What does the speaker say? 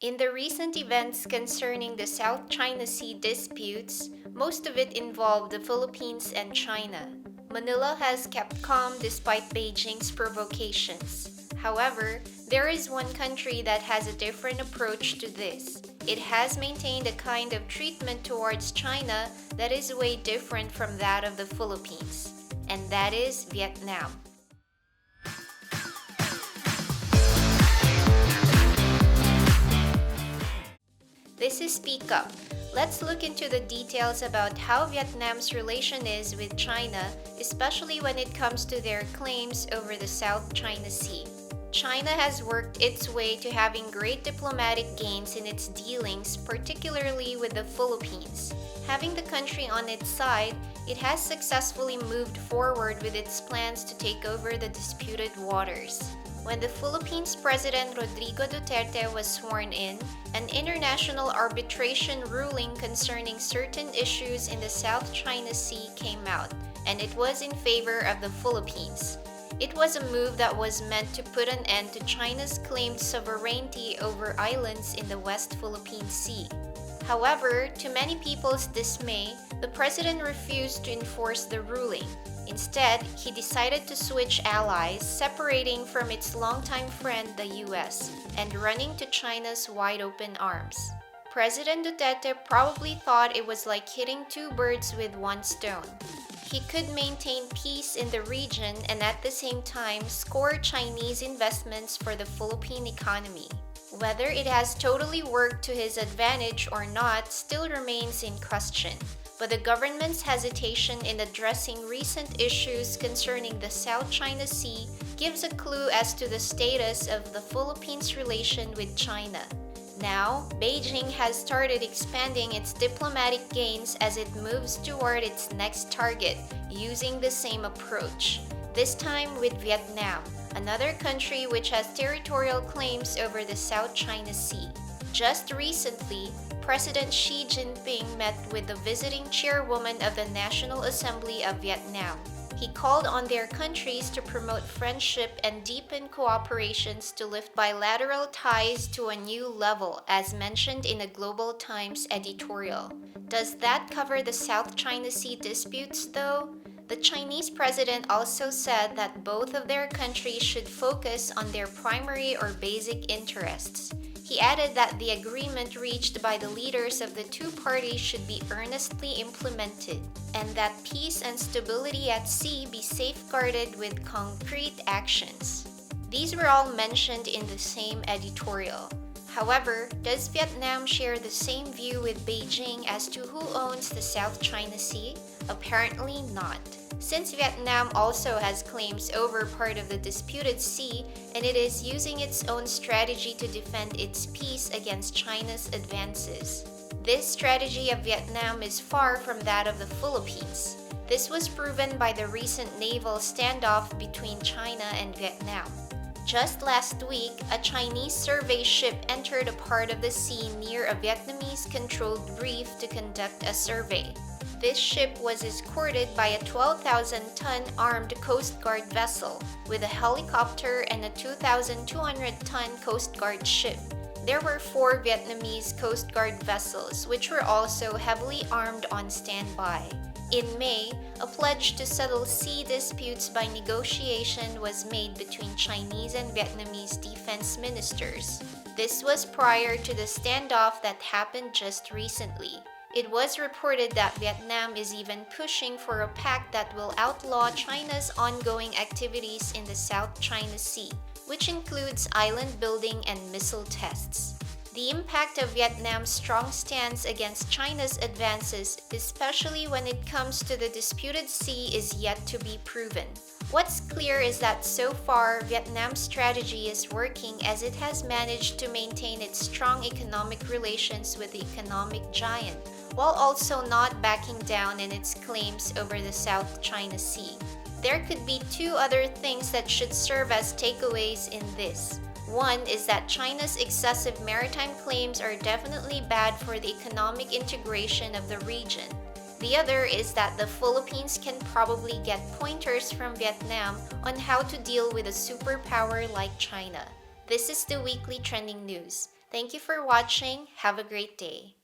In the recent events concerning the South China Sea disputes, most of it involved the Philippines and China. Manila has kept calm despite Beijing's provocations. However, there is one country that has a different approach to this. It has maintained a kind of treatment towards China that is way different from that of the Philippines, and that is Vietnam. This is Speak Up. Let's look into the details about how Vietnam's relation is with China, especially when it comes to their claims over the South China Sea. China has worked its way to having great diplomatic gains in its dealings, particularly with the Philippines. Having the country on its side, it has successfully moved forward with its plans to take over the disputed waters. When the Philippines President Rodrigo Duterte was sworn in, an international arbitration ruling concerning certain issues in the South China Sea came out, and it was in favor of the Philippines. It was a move that was meant to put an end to China's claimed sovereignty over islands in the West Philippine Sea. However, to many people's dismay, the president refused to enforce the ruling. Instead, he decided to switch allies, separating from its longtime friend, the US, and running to China's wide-open arms. President Duterte probably thought it was like hitting two birds with one stone. He could maintain peace in the region and at the same time score Chinese investments for the Philippine economy. Whether it has totally worked to his advantage or not still remains in question. But the government's hesitation in addressing recent issues concerning the South China Sea gives a clue as to the status of the Philippines' relation with China. Now, Beijing has started expanding its diplomatic gains as it moves toward its next target, using the same approach, this time with Vietnam, another country which has territorial claims over the South China Sea. Just recently, President Xi Jinping met with the visiting chairwoman of the National Assembly of Vietnam. He called on their countries to promote friendship and deepen cooperations to lift bilateral ties to a new level, as mentioned in a Global Times editorial. Does that cover the South China Sea disputes, though? The Chinese president also said that both of their countries should focus on their primary or basic interests. He added that the agreement reached by the leaders of the two parties should be earnestly implemented, and that peace and stability at sea be safeguarded with concrete actions. These were all mentioned in the same editorial. However, does Vietnam share the same view with Beijing as to who owns the South China Sea? Apparently not. Since Vietnam also has claims over part of the disputed sea, and it is using its own strategy to defend its peace against China's advances. This strategy of Vietnam is far from that of the Philippines. This was proven by the recent naval standoff between China and Vietnam. Just last week, a Chinese survey ship entered a part of the sea near a Vietnamese-controlled reef to conduct a survey. This ship was escorted by a 12,000-ton armed Coast Guard vessel, with a helicopter and a 2,200-ton Coast Guard ship. There were 4 Vietnamese Coast Guard vessels, which were also heavily armed on standby. In May, a pledge to settle sea disputes by negotiation was made between Chinese and Vietnamese defense ministers. This was prior to the standoff that happened just recently. It was reported that Vietnam is even pushing for a pact that will outlaw China's ongoing activities in the South China Sea, which includes island building and missile tests. The impact of Vietnam's strong stance against China's advances, especially when it comes to the disputed sea, is yet to be proven. What's clear is that so far, Vietnam's strategy is working as it has managed to maintain its strong economic relations with the economic giant, while also not backing down in its claims over the South China Sea. There could be 2 other things that should serve as takeaways in this. One is that China's excessive maritime claims are definitely bad for the economic integration of the region. The other is that the Philippines can probably get pointers from Vietnam on how to deal with a superpower like China. This is the weekly trending news. Thank you for watching. Have a great day.